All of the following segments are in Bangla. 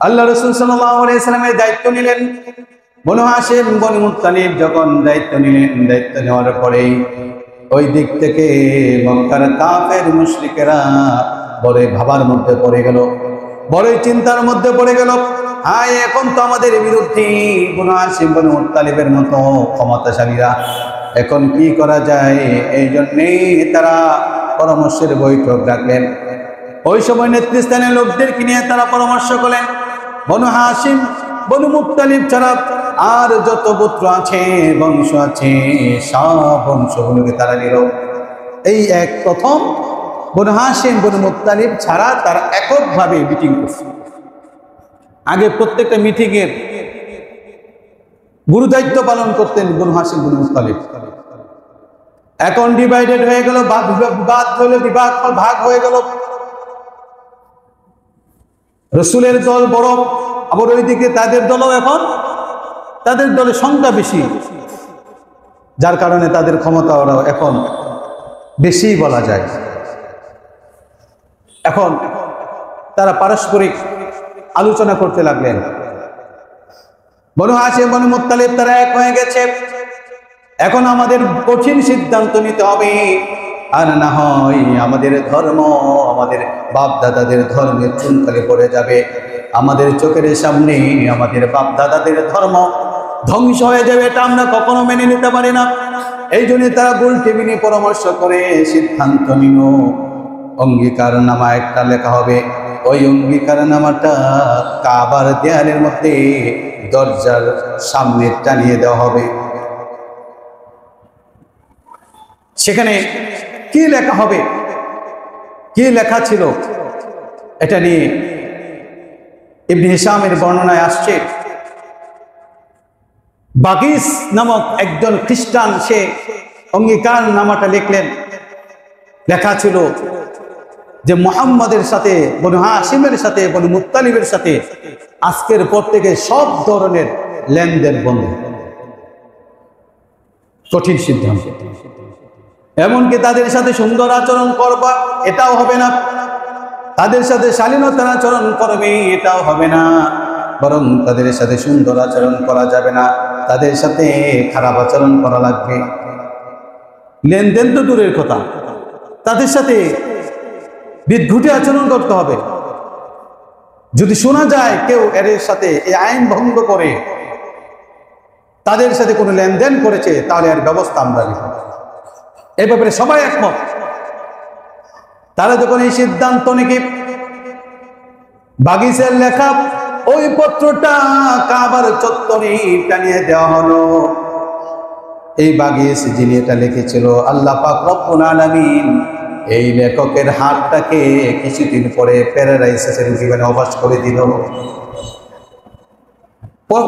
আল্লাহ রাসূল সাল্লাল্লাহু আলাইহি সাল্লামের দায়িত্ব নিলেন। বনু হাশিম বনু মুত্তালিব যখন দায়িত্ব নিলেন, দায়িত্ব নেওয়ার পরেই ওই দিক থেকে মক্কার কাফের মুশরিকেরা বড় ভাবার মধ্যে পড়ে গেল, বড় চিন্তার মধ্যে পড়ে গেল। হায়, এখন তো আমাদের বিরুদ্ধে বনু হাশিম বনু মুত্তালিবের মতো ক্ষমতাশালীরা, এখন কি করা যায়? এই জন্যেই তারা পরামর্শের বৈঠক ডাকলেন। ওই সময় নেতৃস্থানীয় লোকদেরকে নিয়ে তারা পরামর্শ করলেন, বনু হাশিম বনু মুত্তালিব ছাড়া আর যত পুত্র আছে, বংশ আছে, সব বংশগুলোকে তারা নিল। এই এক প্রথম বনু হাশিম বনু মুত্তালিব ছাড়া তারা এককভাবে মিটিং করছে। আগে প্রত্যেকটা মিটিংয়ের গুরু দায়িত্ব পালন করতেন বনু হাশিম বনু মুত্তালিব। এখন ডিভাইডেড হয়ে গেল, বিবাদ হলো, বিভাগ ভাগ হয়ে গেল। রসুলের দল বড়, আবার ওইদিকে তাদের দলও, এখন তাদের দলে সংখ্যা বেশি, যার কারণে তাদের ক্ষমতা ওরা এখন বেশি বলা যায়। এখন তারা পারস্পরিক আলোচনা করতে লাগলেন। বনু হাশিম বনু মুত্তালিব তারা এক হয়ে গেছে। এখন আমাদের কঠিন সিদ্ধান্ত নিতে হবে, আর না হয় আমাদের ধর্ম, আমাদের বাপ দাদাদের ধর্মের চুনকালি পড়ে যাবে। আমাদের চোখের সামনে আমাদের বাপ দাদাদের ধর্ম ধ্বংস হয়ে যাবে, এটা আমরা কখনো মেনে নিতে পারি না। এই জন্য তারা গোল টেবিলে পরামর্শ করে সিদ্ধান্ত নিল, অঙ্গীকারনামা একটা লেখা হবে। ওই অঙ্গীকারনামাটা কাবার দেয়ালের মধ্যে দরজার সামনে টানিয়ে দেওয়া হবে। সেখানে কি লেখা হবে, কি লেখা ছিল, এটা নিয়ে ইবনে হিশামের বর্ণনায় আসছে, বাগিস নামক একজন খ্রিস্টান সে অঙ্গীকার নামাটা লিখলেন। লেখা ছিল যে মুহাম্মাদের সাথে, বনু হাশিমের সাথে, বনু মুত্তালিবের সাথে আজকের পর থেকে সব ধরনের লেনদেন বন্ধ। কঠিন সিদ্ধান্ত। এমনকি তাদের সাথে সুন্দর আচরণ করবা, এটাও হবে না। তাদের সাথে শালীনতার আচরণ করবে, এটাও হবে না। বরং তাদের সাথে সুন্দর আচরণ করা যাবে না, তাদের সাথে খারাপ আচরণ করা লাগবে। লেনদেন তো দূরের কথা, তাদের সাথে বিদ্ঘুটে আচরণ করতে হবে। যদি শোনা যায় কেউ এর সাথে এই আইন ভঙ্গ করে তাদের সাথে কোনো লেনদেন করেছে, তাহলে এর ব্যবস্থা আমরা নিব। এ ব্যাপারে সবাই একমত। তারা যখন এই সিদ্ধান্ত নিয়ে বাগিসের লেখা ওই পত্রটা কাবার চত্বরে টানিয়ে দেওয়া হলো। এই বাগিস যিনি এটা লিখেছিল, আল্লাহ পাক রব্বুল আলামিন এই লেখকের হাতটাকে কিছুদিন পরে প্যারালাইসিসের জীবনে অবশ করে দিল।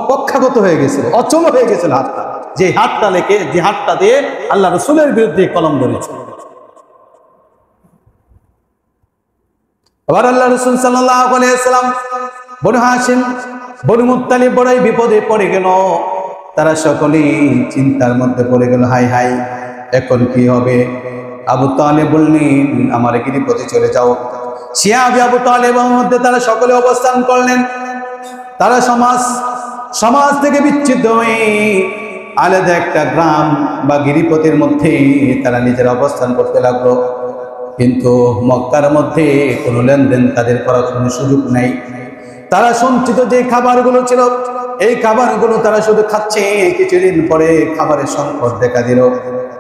পক্ষাগত হয়ে গেছিল, অচল হয়ে গেছিল হাতটা। যে হাতটা লেখে, যে হাতটা দিয়ে আল্লাহ রসুলের বিরুদ্ধে কলম ধরেছে। আবার আল্লাহ রসুল সাল্লাল্লাহু আলাইহি ওয়াসাল্লাম বনু হাশিম বনু মুত্তালিব বড়ই বিপদে পড়ে গেল। তারা সকলেই চিন্তার মধ্যে পড়ে গেল, হাই হাই, এখন কি হবে? আবু তালেব বললেন, আমার গিরিপথে চলে যাও। শিয়াবি আবু তালেবের মধ্যে তারা সকলে অবস্থান করলেন। তারা সমাজ থেকে বিচ্ছিন্ন হয়ে আলাদা একটা গ্রাম বা গিরিপথের মধ্যে তারা নিজের অবস্থান করতে লাগলো। কিন্তু মক্কার মধ্যে কোনো লেনদেন তাদের করার কোনো সুযোগ নেই। তারা সঞ্চিত যে খাবারগুলো ছিল, এই খাবারগুলো তারা শুধু খাচ্ছে। কিছুদিন পরে খাবারের সংকট দেখা দিল।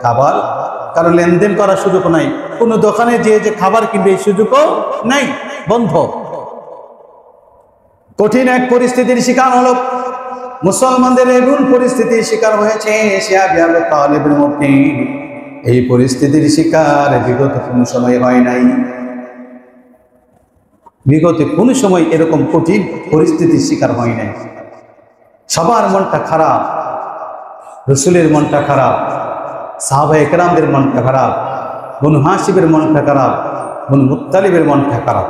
খাবার কারো লেনদেন করার সুযোগ নাই, কোনো দোকানে যে খাবার কিনবে এই সুযোগও নাই, বন্ধ। কঠিন এক পরিস্থিতির শিকার হলো মুসলমানদের। এমন পরিস্থিতির শিকার হয়েছে শিয়াবি আবু তালেবের মধ্যে। এই পরিস্থিতির শিকার বিগত কোনো সময় হয় নাই। বিগত কোনো সময় এরকম কঠিন পরিস্থিতির শিকার হয় নাই। সবার মনটা খারাপ, রসুলের মনটা খারাপ, সাহাবায়ে কেরামদের মনটা খারাপ, বনু হাশিমের মনটা খারাপ, বনু মুত্তালিবের মনটা খারাপ।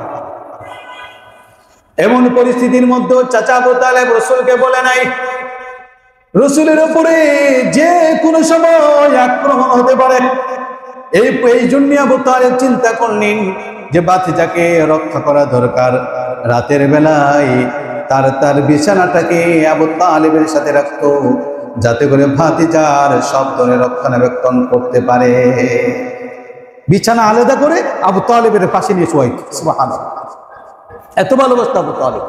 এমন পরিস্থিতির মধ্যে চাচা আবু তালেব রসুলকে বলে নাই, রসুলের উপরে যে কোনো সময় আক্রমণ হতে পারে। এই জন্য আবু তালেব চিন্তা করলেন যে বাতিজাকে রক্ষা করা দরকার। রাতের বেলায় তার বিছানাটাকে আবু তালেবের সাথে রাখতো, যাতে করে ভাতিজার সব ধরনের রক্ষণাবেক্ষণ করতে পারে। বিছানা আলাদা করে আবু তালেবের পাশে নিয়ে শোয়াইত। সুবহানাল্লাহ, এত ভালোবাসত আবু তালেব।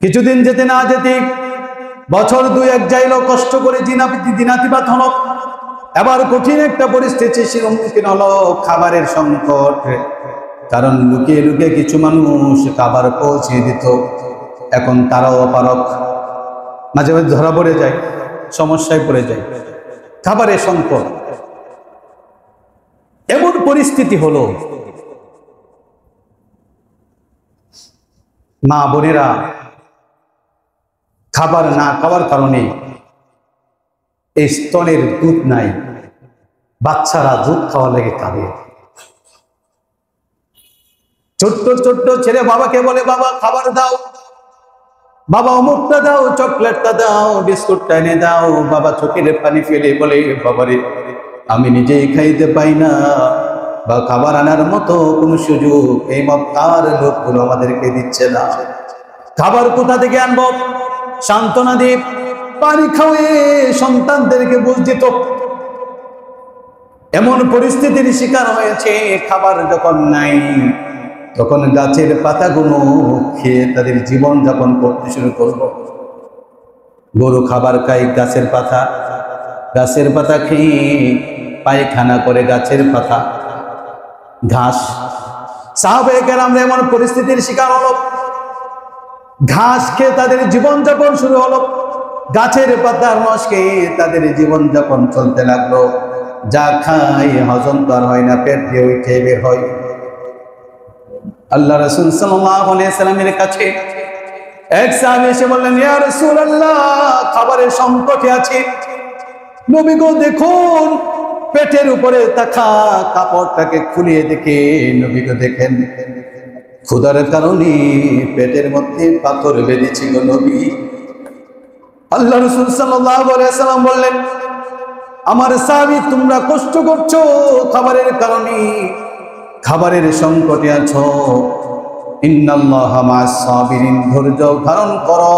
কিছুদিন যেতে না যেতে বছর দুই এক যাইল, কষ্ট করে দিনাতিপাত হলো। এবার কঠিন একটা পরিস্থিতির সম্মুখীন হলো, খাবারের সংকট। কারণ লুকিয়ে লুকিয়ে কিছু মানুষ খাবার পৌঁছে দিত, এখন তারাও অপারক, মাঝে মাঝে ধরা পড়ে যায়, সমস্যায় পড়ে যায়, খাবারের সংকট। এমন পরিস্থিতি হলো, মা বোনেরা খাবার না খাওয়ার কারণে এই স্তনের দুধ নাই, বাচ্চারা দুধ খাওয়া লেগে কাঁদে। ছোট্ট ছোট্ট ছেলে বাবাকে বলে, বাবা খাবার দাও, বাবা অমুকটা দাও, চকলেটটা দাও, বিস্কুটটা এনে দাও। বাবা চোখের পানি ফেলে বলে, বাবারে আমি নিজেই খাইতে পাই না, বা খাবার আনার মতো কোন সুযোগ এই মক্কার লোকগুলো আমাদেরকে দিচ্ছে না। খাবার কোথা থেকে আনবো? সান্ত্বনা দিয়ে পানি খাওয়ে সন্তানদেরকে বুঝ দিত। এমন পরিস্থিতির শিকার হয়েছে, খাবার যখন নাই তখন গাছের পাতাগুলো খেয়ে তাদের জীবন যাপন করতে শুরু করলো। গরু খাবার খায় গাছের পাতা, গাছের পাতা খেয়ে পায়খানা করে গাছের পাতা, ঘাস। সাহাবায়ে কেরামরা এমন পরিস্থিতির শিকার হলো, ঘাস খেয়ে তাদের জীবন যাপন শুরু হলো, গাছের পাতার রস খেয়ে তাদের জীবন যাপন চলতে লাগলো। যা খায় হজম তো আর হয় না, পেট দিয়ে উঠে বের হয়। আল্লাহ রাসূল সাল্লাল্লাহু আলাইহি সাল্লামের কাছে এক সাহাবী এসে বললেন, ইয়া রাসূলুল্লাহ, খাবারের সংকটে আছি। নবী গো দেখুন, পেটের উপরে তাকা কাপড়টাকে খুলিয়ে দেখে নবী গো দেখেন ক্ষুধার কারণে পেটের মধ্যে পাথর বেঁধেছে গো নবী। আল্লাহ রাসূল সাল্লাল্লাহু আলাইহি সাল্লাম বললেন, আমার সাহাবী তোমরা কষ্ট করছো খাবারের কারণে, খাবারের সংকটে আছো। ইন্নাল্লাহা মা'আস সাবিরিন, ধৈর্য ধারণ করো,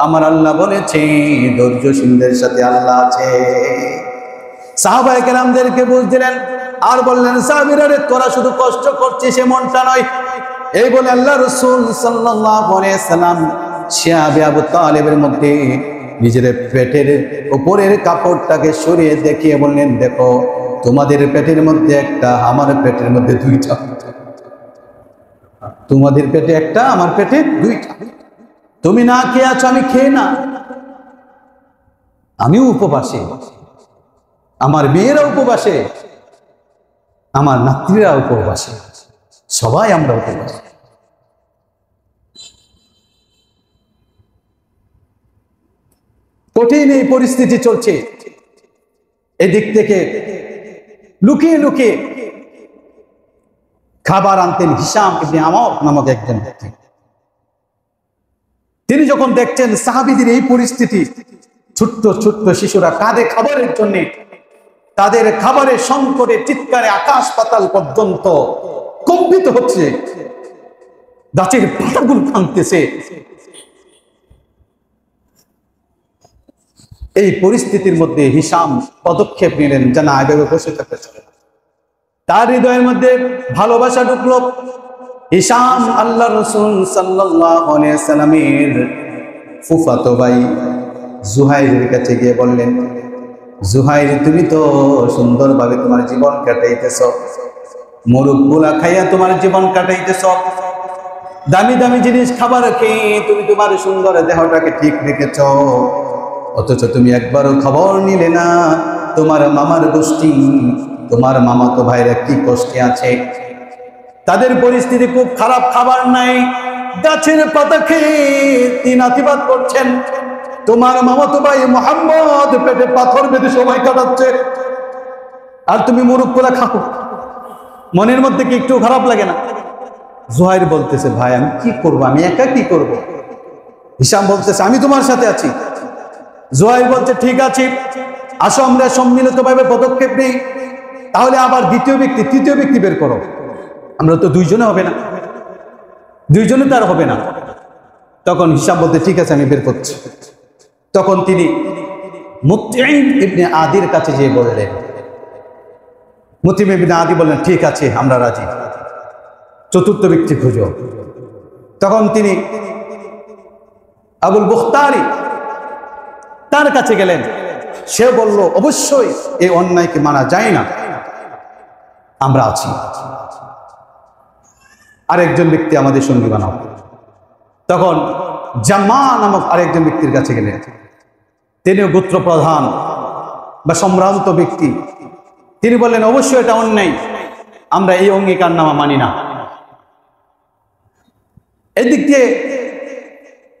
আমার আল্লাহ বলেছে ধৈর্যশীলদের সাথে আল্লাহ আছে। সাহাবায়ে কেরামদেরকে বুঝ দিলেন, আর বললেন, সাহাবীরা রে তোরা শুধু কষ্ট করছিস এমনটা নয়। এই বলে আল্লাহ রাসূল সাল্লাল্লাহু আলাইহি সাল্লাম শিয়াবে আবু তালেবের মধ্যে নিজের পেটের উপরের কাপড়টাকে সরিয়ে দেখিয়ে বললেন, দেখো তোমাদের পেটের মধ্যে একটা, আমার পেটের মধ্যে দুইটা। তোমাদের পেটে একটা, আমার পেটে দুইটা। তুমি না খেয়ে আছো, আমি খেয়ে না, আমিও উপবাসে, আমার মেয়েরা উপবাসে, আমার নাতিরা উপবাসে, সবাই আমরা উপবাসে। কঠিন এই পরিস্থিতি চলছে। এদিক থেকে লুকিয়ে লুকিয়ে খাবার আনতেন হিশাম ইবনে আমর নামক একজন ব্যক্তি। তিনি যখন দেখছেন সাহাবীদের এই পরিস্থিতি, ছোট্ট ছোট্ট শিশুরা কাঁদে খাবারের জন্য, তাদের খাবারের সংকটে চিৎকারে আকাশ পাতাল পর্যন্ত কম্পিত হচ্ছে, গাছের পাতাগুলো ভাঙতেছে। এই পরিস্থিতির মধ্যে হিশাম পদক্ষেপ নিলেন, যেন এভাবে বসে থাকতে চলে। তার হৃদয়ের মধ্যে ভালোবাসা ঢুকলো। হিশাম আল্লাহ রাসূল সাল্লাল্লাহু আলাইহি সাল্লামের ফুফাতো ভাই জুহাইরের কাছে গিয়ে বললেন, জুহাইর তুমি তো সুন্দরভাবে তোমার জীবন কাটাইতেছ, মুরুব্বুলা খাইয়া তোমার জীবন কাটাইতেছ, দামি দামি জিনিস খাবার খেয়ে তুমি তোমার সুন্দর দেহটাকে ঠিক রেখেছ, অথচ তুমি একবারও খবর নিলে না তোমার মামার গোষ্ঠী, তোমার মামাতো ভাইরা কি কষ্টে আছে। তাদের পরিস্থিতি খুব খারাপ, খাবার নাই, গাছের পাতা খেয়ে দিনাতিপাত করছেন। তোমার মামাতো ভাই মুহাম্মদ পেটে পাথর বেঁধে সময় কাটাচ্ছে, আর তুমি মুরুখ পোলা খাও। মনের মধ্যে কি একটু খারাপ লাগে না? জুহাইর বলতেছে, ভাই আমি কি করব, আমি একা কি করব? হিশাম বলতেছে, আমি তোমার সাথে আছি। জুহাইর বলছে, ঠিক আছে, আসো আমরা সম্মিলিতভাবে পদক্ষেপ নেই। তাহলে আবার দ্বিতীয় ব্যক্তি তৃতীয় ব্যক্তি বের করো, আমরা তো দুইজনে হবে না। দুইজনে তার হবে না। তখন হিসাব বলতে ঠিক আছে আমি বের করছি। তখন তিনি মুতঈম ইবনে আদির কাছে যেয়ে বললেন, মুতঈম ইবনে আদি বললেন ঠিক আছে আমরা রাজি, চতুর্থ ব্যক্তি খুঁজো। তখন তিনি আবুল বুখতারি তার কাছে গেলেন। সে বলল অবশ্যই এই অন্যায়কে মানা যায় না, আমরা আছি, আরেকজন ব্যক্তি আমাদের সঙ্গী বানাও। তখন জামা নামক আরেকজন ব্যক্তির কাছে গেলেন। তিনিও গোত্র প্রধান বা সম্ভ্রান্ত ব্যক্তি। তিনি বললেন অবশ্যই এটা অন্যায়, আমরা এই অঙ্গীকারনামা মানি না। এদিক দিয়ে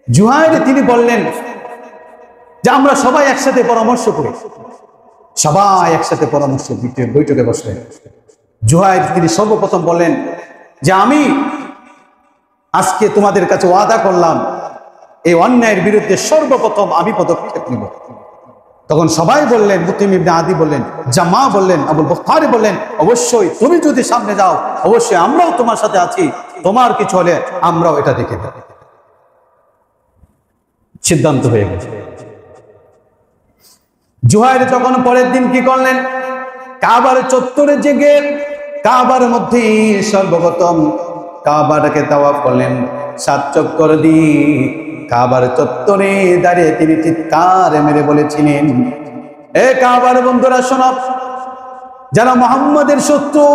জুহাইর তিনি বললেন যে আমরা সবাই একসাথে পরামর্শ করি। সবাই একসাথে পরামর্শ বৈঠকে বসলেন। জুহাইর তিনি সর্বপ্রথম বললেন যে আমি আজকে তোমাদের কাছে ওয়াদা করলাম এই অন্যায়ের বিরুদ্ধে সর্বপ্রথম আমি পদক্ষেপ নিব। তখন সবাই বললেন, মুতঈম ইবনে আদি বললেন, জামা বললেন, আবুল বুখতারি বললেন অবশ্যই তুমি যদি সামনে যাও অবশ্যই আমরাও তোমার সাথে আছি, তোমার কিছু হলে আমরাও এটা দেখে দেব। সিদ্ধান্ত হয়ে গেছে। জুহাইর তখন পরের দিন কি করলেন, কাবার চত্বরে জেগে কাবার মধ্যে সর্বপ্রথম কাবাটাকে তাওয়াফ করলেন। 7 চক্কর দিয়ে কাবার চত্বরে দাঁড়িয়ে তিনি চিৎকার মেরে বলেছিলেন, এ কাবার বন্ধুরা শোনো, যারা মুহাম্মদের শত্রু,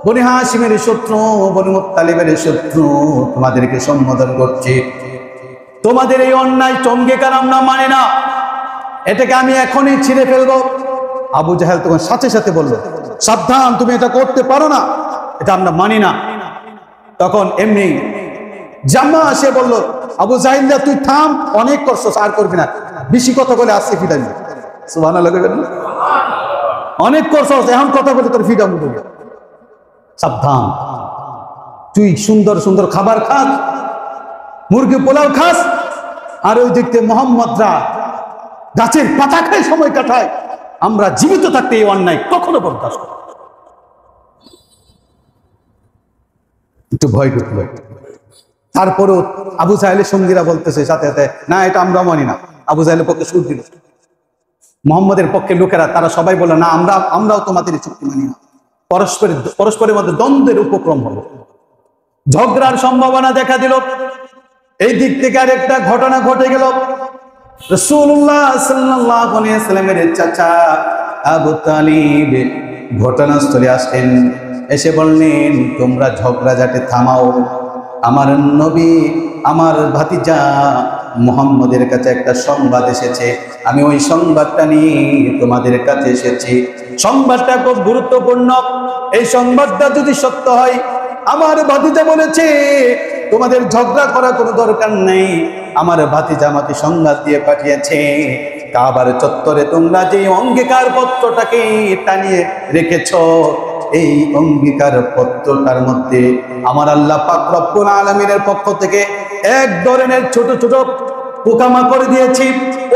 বনি হাশিমের শত্রু, বনি মুত্তালিবের শত্রু তোমাদেরকে সম্বোধন করছে। তোমাদের এই অন্যায় অঙ্গীকার আমরা মানি না, এটাকে আমি এখনই ছিঁড়ে ফেলবো। আবু জাহেল তখন সাথে সাথে বলল, সাবধান, তুমি এটা করতে পারো না, এটা আমরা মানি না। তখন এমনি জামা সে বলল, আবু জাহেল তুই থাম, অনেক করছস, আর করবি না, বেশি কথা বলে আসছে ফিডাবি। সুবহানাল্লাহ, অনেক করছস, এখন কথা বলে তোর ফিডাবি। সাবধান, তুই সুন্দর সুন্দর খাবার খাস, মুরগি পোলাও খাস, আর ওই দেখতে মোহাম্মদরা গাছের পাতা খায় সময় কাটায়, আমরা জীবিত থাকতে এই অন্যায় কখনো বরদাস্ত করব না। একটু ভয় ঢুকলো। তারপরেও আবু জাহেলের সঙ্গীরা বলতেছে সাথে সাথে, না এটা আমরা মানি না। আবু জাহেলের পক্ষে সুর দিল। মুহাম্মদের পক্ষে লোকেরা তারা সবাই বলল, না আমরাও তোমাদের চুক্তি মানি না। পরস্পরের মধ্যে দ্বন্দ্বের উপক্রম হলো, ঝগড়ার সম্ভাবনা দেখা দিল। এই দিক থেকে আরেকটা ঘটনা ঘটে গেল। রাসূলুল্লাহ সাল্লাল্লাহু আলাইহি ওয়াসাল্লামের চাচা আবু তালিব ঘটনাস্থলে আসেন। এসে বললেন, তোমরা ঝগড়াঝাটি থামাও, আমার নবী আমার ভাতিজা মুহাম্মদের কাছে একটা সংবাদ এসেছে, আমি ওই সংবাদটা নিয়ে তোমাদের কাছে এসেছি। সংবাদটা খুব গুরুত্বপূর্ণ। এই সংবাদটা যদি সত্য হয়, আমার ভাতিজা বলেছে তোমাদের ঝগড়া করার কোনো দরকার নেই। আমার ভাতিজা আমাকে সংবাদ দিয়ে পাঠিয়েছে, কাবার চত্বরে তোমরা যে অঙ্গীকার পত্রটাকে টানিয়ে রেখেছ, এই অঙ্গীকার পত্রটার মধ্যে আমার আল্লাহ পাক রব্বুল আলামিনের পক্ষ থেকে এক ধরনের ছোট ছোট পোকামাকড় দিয়েছি।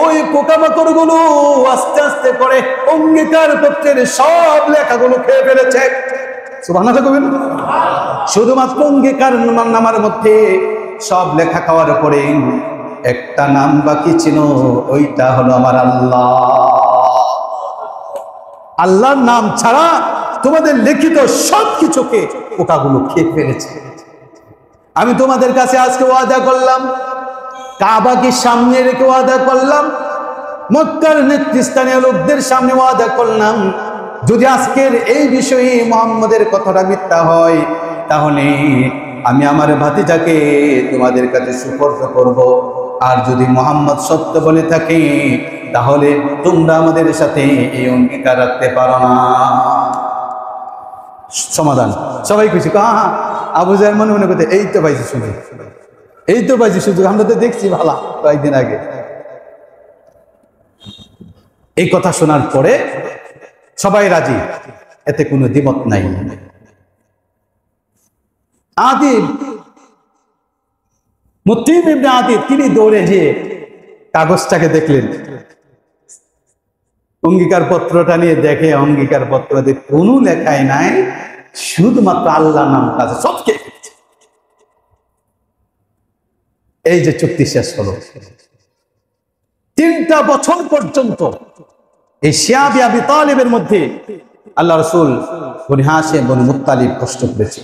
ওই পোকামাকড় গুলো আস্তে আস্তে করে অঙ্গীকার পত্রের সব লেখাগুলো খেয়ে ফেলেছে। সুবহানাল্লাহ কবির। শুধুমাত্র অঙ্গীকার নামার মধ্যে সব লেখা খাওয়ার পরে একটা নাম বাকি ছিল, ওইটা হলো আমার আল্লাহ। আল্লাহর নাম ছাড়া তোমাদের লিখিত সবকিছুকে পোকাগুলো খেয়ে ফেলেছে। আমি তোমাদের কাছে আজকে ওয়াদা করলাম, কাবাকে সামনে রেখে ওয়াদা করলাম, মক্কার নেতৃস্থানীয় লোকদের সামনে ওয়াদা করলাম, যদি আজকের এই বিষয়ে মুহাম্মদের কথাটা মিথ্যা হয়, তাহলে আমি আমার ভাতিজাকে তোমাদের কাছে সুপর্দ করব। আর যদি মুহাম্মদ সত্য বলে থাকে, তাহলে তোমরা আমাদের সাথে এই অঙ্গীকার রাখতে পারো না। সমাধান। সবাই খুশি। হ্যাঁ, আবু জাহেল মনে মনে করতে, এই তো পাইছি সুযোগ, এই তো পাইছি সুযোগ, আমরা তো দেখছি ভালো কয়েকদিন আগে। এই কথা শোনার পরে সবাই রাজি, এতে কোনো দ্বিমত নাই। আদিব, মুতঈম ইবনে আদি তিনি দৌড়ে গিয়ে কাগজটাকে দেখলেন, অঙ্গীকার পত্রটা নিয়ে দেখে অঙ্গীকার পত্রতে কোনো লেখাই নাই, শুধুমাত্র আল্লাহ নাম কাছে সবকে। এই যে চুক্তি শেষ হলো, 3টা বছর পর্যন্ত এই শিয়াব আবি তালিবের মধ্যে আল্লাহ রাসূল বনি হাশিম বনি মুত্তালিব কষ্ট করেছে।